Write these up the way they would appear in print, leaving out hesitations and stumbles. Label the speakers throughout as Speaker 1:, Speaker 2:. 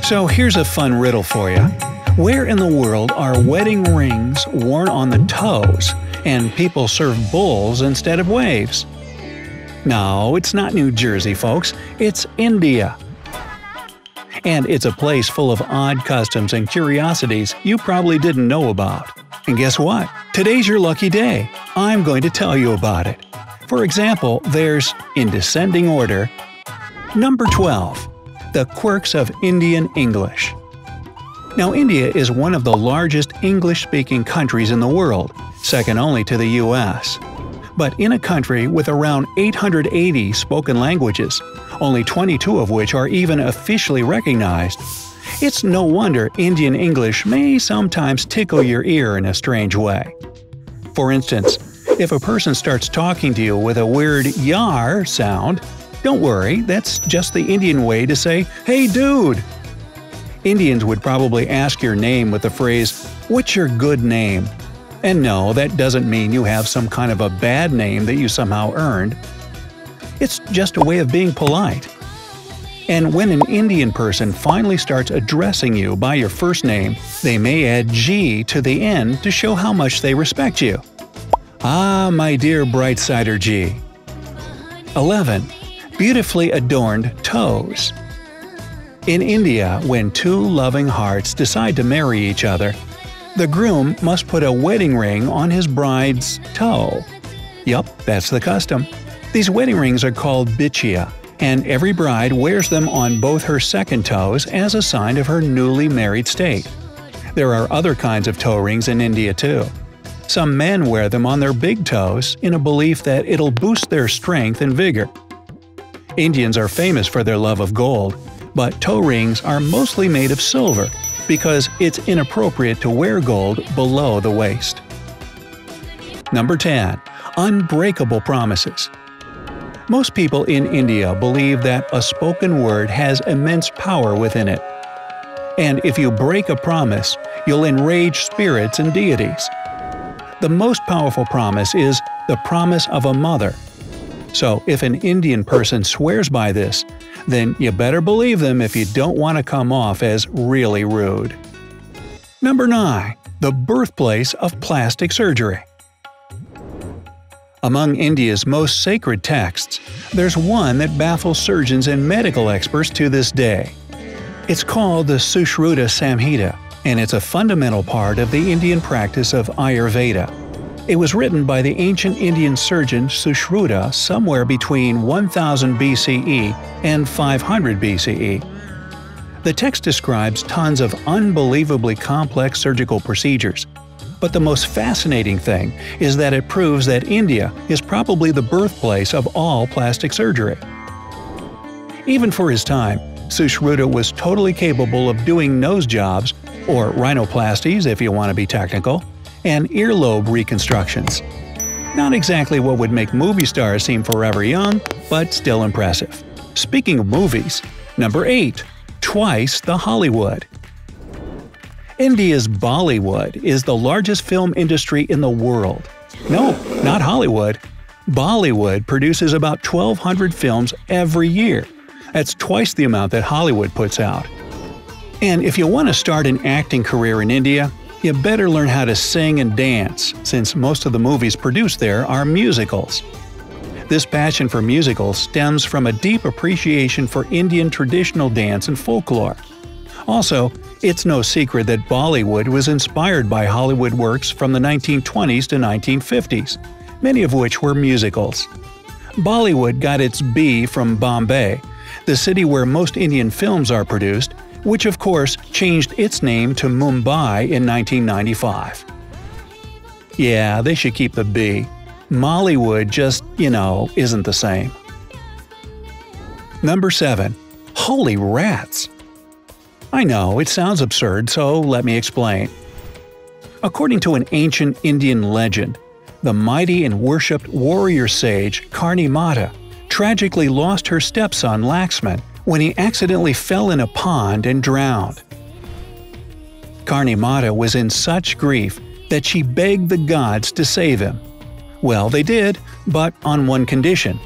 Speaker 1: So here's a fun riddle for you. Where in the world are wedding rings worn on the toes and people serve bulls instead of waves? No, it's not New Jersey, folks. It's India. And it's a place full of odd customs and curiosities you probably didn't know about. And guess what? Today's your lucky day. I'm going to tell you about it. For example, there's, in descending order, Number 12. The quirks of Indian English. Now, India is one of the largest English-speaking countries in the world, second only to the US. But in a country with around 880 spoken languages, only 22 of which are even officially recognized, it's no wonder Indian English may sometimes tickle your ear in a strange way. For instance, if a person starts talking to you with a weird yar sound, don't worry, that's just the Indian way to say, "Hey dude!" Indians would probably ask your name with the phrase, "What's your good name?" And no, that doesn't mean you have some kind of a bad name that you somehow earned. It's just a way of being polite. And when an Indian person finally starts addressing you by your first name, they may add G to the end to show how much they respect you. Ah, my dear bright-sider G. 11. Beautifully adorned toes. In India, when two loving hearts decide to marry each other, the groom must put a wedding ring on his bride's toe. Yup, that's the custom. These wedding rings are called bichya, and every bride wears them on both her second toes as a sign of her newly married state. There are other kinds of toe rings in India too. Some men wear them on their big toes in a belief that it'll boost their strength and vigor. Indians are famous for their love of gold, but toe rings are mostly made of silver because it's inappropriate to wear gold below the waist. Number 10. Unbreakable promises. Most people in India believe that a spoken word has immense power within it. And if you break a promise, you'll enrage spirits and deities. The most powerful promise is the promise of a mother. So if an Indian person swears by this, then you better believe them if you don't want to come off as really rude. Number 9. The birthplace of plastic surgery. Among India's most sacred texts, there's one that baffles surgeons and medical experts to this day. It's called the Sushruta Samhita, and it's a fundamental part of the Indian practice of Ayurveda. It was written by the ancient Indian surgeon Sushruta somewhere between 1000 BCE and 500 BCE. The text describes tons of unbelievably complex surgical procedures. But the most fascinating thing is that it proves that India is probably the birthplace of all plastic surgery. Even for his time, Sushruta was totally capable of doing nose jobs, or rhinoplasties if you want to be technical, and earlobe reconstructions. Not exactly what would make movie stars seem forever young, but still impressive. Speaking of movies, number 8. Twice the Hollywood. India's Bollywood is the largest film industry in the world. No, not Hollywood. Bollywood produces about 1,200 films every year. That's twice the amount that Hollywood puts out. And if you want to start an acting career in India, you better learn how to sing and dance, since most of the movies produced there are musicals. This passion for musicals stems from a deep appreciation for Indian traditional dance and folklore. Also, it's no secret that Bollywood was inspired by Hollywood works from the 1920s to 1950s, many of which were musicals. Bollywood got its B from Bombay, the city where most Indian films are produced, which of course changed its name to Mumbai in 1995. Yeah, they should keep the B. Mollywood just, isn't the same. Number 7. Holy rats! I know, it sounds absurd, so let me explain. According to an ancient Indian legend, the mighty and worshipped warrior sage Karni Mata tragically lost her stepson Laxman when he accidentally fell in a pond and drowned. Karni Mata was in such grief that she begged the gods to save him. Well, they did, but on one condition.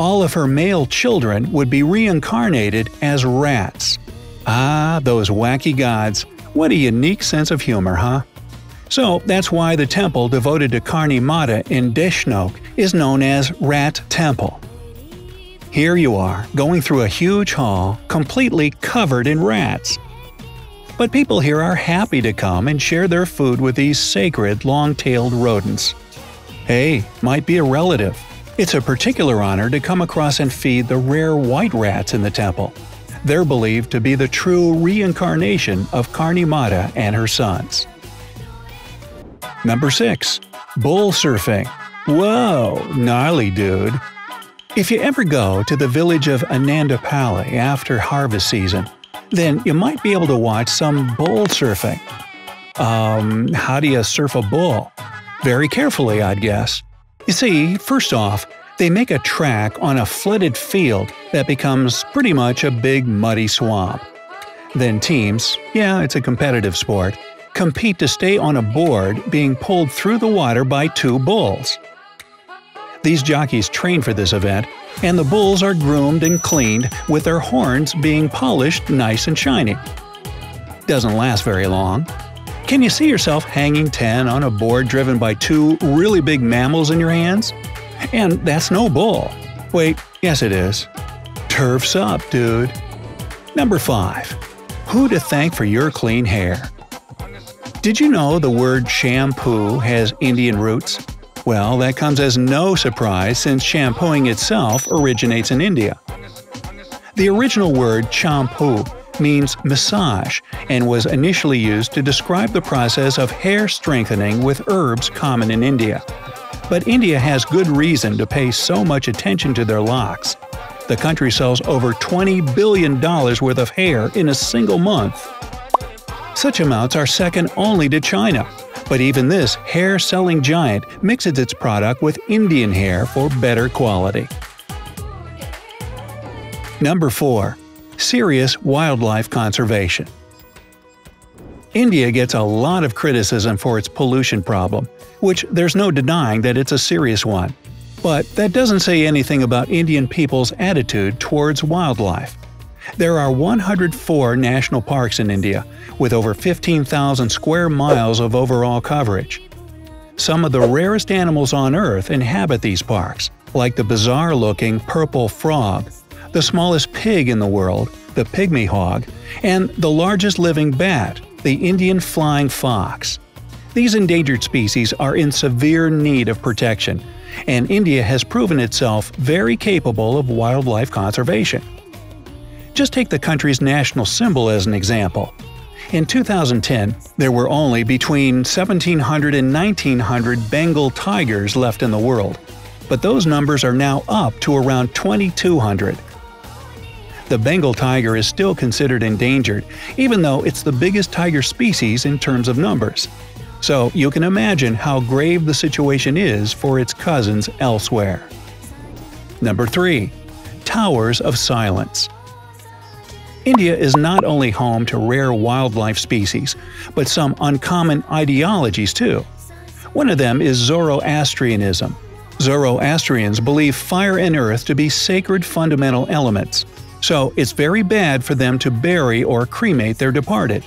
Speaker 1: All of her male children would be reincarnated as rats. Ah, those wacky gods. What a unique sense of humor, huh? So that's why the temple devoted to Karni Mata in Deshnok is known as Rat Temple. Here you are, going through a huge hall, completely covered in rats. But people here are happy to come and share their food with these sacred, long-tailed rodents. Hey, might be a relative. It's a particular honor to come across and feed the rare white rats in the temple. They're believed to be the true reincarnation of Karni Mata and her sons. Number 6. Bull surfing. Whoa, gnarly dude. If you ever go to the village of Anandapalli after harvest season, then you might be able to watch some bull surfing. How do you surf a bull? Very carefully, I'd guess. You see, first off, they make a track on a flooded field that becomes pretty much a big muddy swamp. Then teams, yeah, it's a competitive sport, compete to stay on a board being pulled through the water by 2 bulls. These jockeys train for this event, and the bulls are groomed and cleaned with their horns being polished nice and shiny. Doesn't last very long. Can you see yourself hanging 10 on a board driven by 2 really big mammals in your hands? And that's no bull. Wait, yes it is. Turf's up, dude. Number 5. Who to thank for your clean hair? Did you know the word shampoo has Indian roots? Well, that comes as no surprise since shampooing itself originates in India. The original word shampoo means massage and was initially used to describe the process of hair strengthening with herbs common in India. But India has good reason to pay so much attention to their locks. The country sells over $20 billion worth of hair in a single month. Such amounts are second only to China. But even this hair-selling giant mixes its product with Indian hair for better quality. Number 4. Serious wildlife conservation. India gets a lot of criticism for its pollution problem, which there's no denying that it's a serious one. But that doesn't say anything about Indian people's attitude towards wildlife. There are 104 national parks in India, with over 15,000 square miles of overall coverage. Some of the rarest animals on Earth inhabit these parks, like the bizarre-looking purple frog, the smallest pig in the world, the pygmy hog, and the largest living bat, the Indian flying fox. These endangered species are in severe need of protection, and India has proven itself very capable of wildlife conservation. Just take the country's national symbol as an example. In 2010, there were only between 1,700 and 1,900 Bengal tigers left in the world, but those numbers are now up to around 2,200. The Bengal tiger is still considered endangered, even though it's the biggest tiger species in terms of numbers. So you can imagine how grave the situation is for its cousins elsewhere. Number 3. Towers of Silence. India is not only home to rare wildlife species, but some uncommon ideologies too. One of them is Zoroastrianism. Zoroastrians believe fire and earth to be sacred fundamental elements, so it's very bad for them to bury or cremate their departed.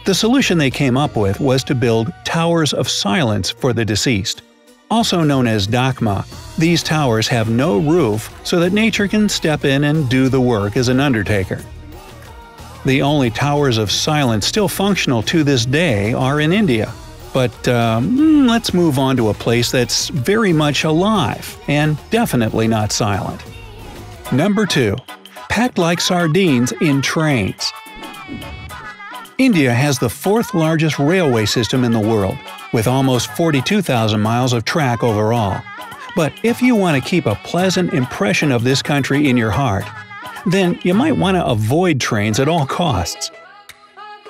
Speaker 1: The solution they came up with was to build towers of silence for the deceased. Also known as dakma, these towers have no roof so that nature can step in and do the work as an undertaker. The only towers of silence still functional to this day are in India. But let's move on to a place that's very much alive and definitely not silent. Number 2. Packed like sardines in trains. India has the 4th largest railway system in the world, with almost 42,000 miles of track overall. But if you want to keep a pleasant impression of this country in your heart, then you might want to avoid trains at all costs.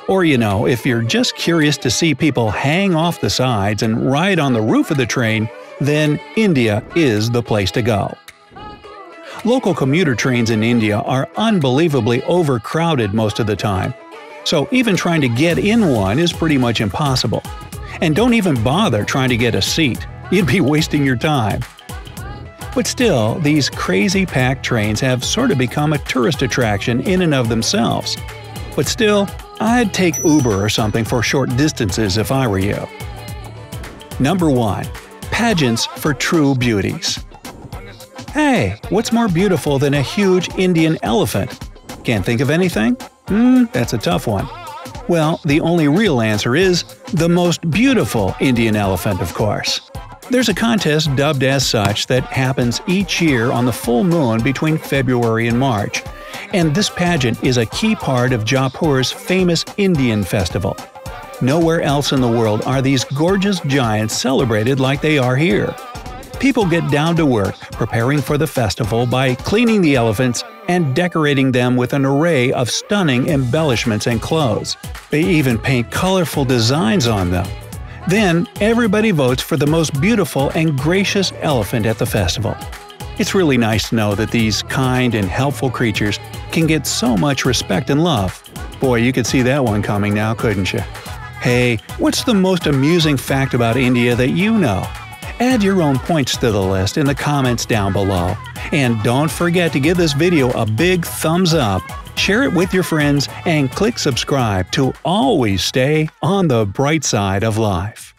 Speaker 1: Or if you're just curious to see people hang off the sides and ride on the roof of the train, then India is the place to go. Local commuter trains in India are unbelievably overcrowded most of the time, so even trying to get in one is pretty much impossible. And don't even bother trying to get a seat, you'd be wasting your time. But still, these crazy packed trains have sort of become a tourist attraction in and of themselves. But still, I'd take Uber or something for short distances if I were you. Number 1. Pageants for true beauties. Hey, what's more beautiful than a huge Indian elephant? Can't think of anything? That's a tough one. Well, the only real answer is the most beautiful Indian elephant, of course. There's a contest dubbed as such that happens each year on the full moon between February and March, and this pageant is a key part of Jaipur's famous Indian festival. Nowhere else in the world are these gorgeous giants celebrated like they are here. People get down to work preparing for the festival by cleaning the elephants and decorating them with an array of stunning embellishments and clothes. They even paint colorful designs on them. Then, everybody votes for the most beautiful and gracious elephant at the festival. It's really nice to know that these kind and helpful creatures can get so much respect and love. Boy, you could see that one coming now, couldn't you? Hey, what's the most amusing fact about India that you know? Add your own points to the list in the comments down below. And don't forget to give this video a big thumbs up, share it with your friends, and click subscribe to always stay on the bright side of life.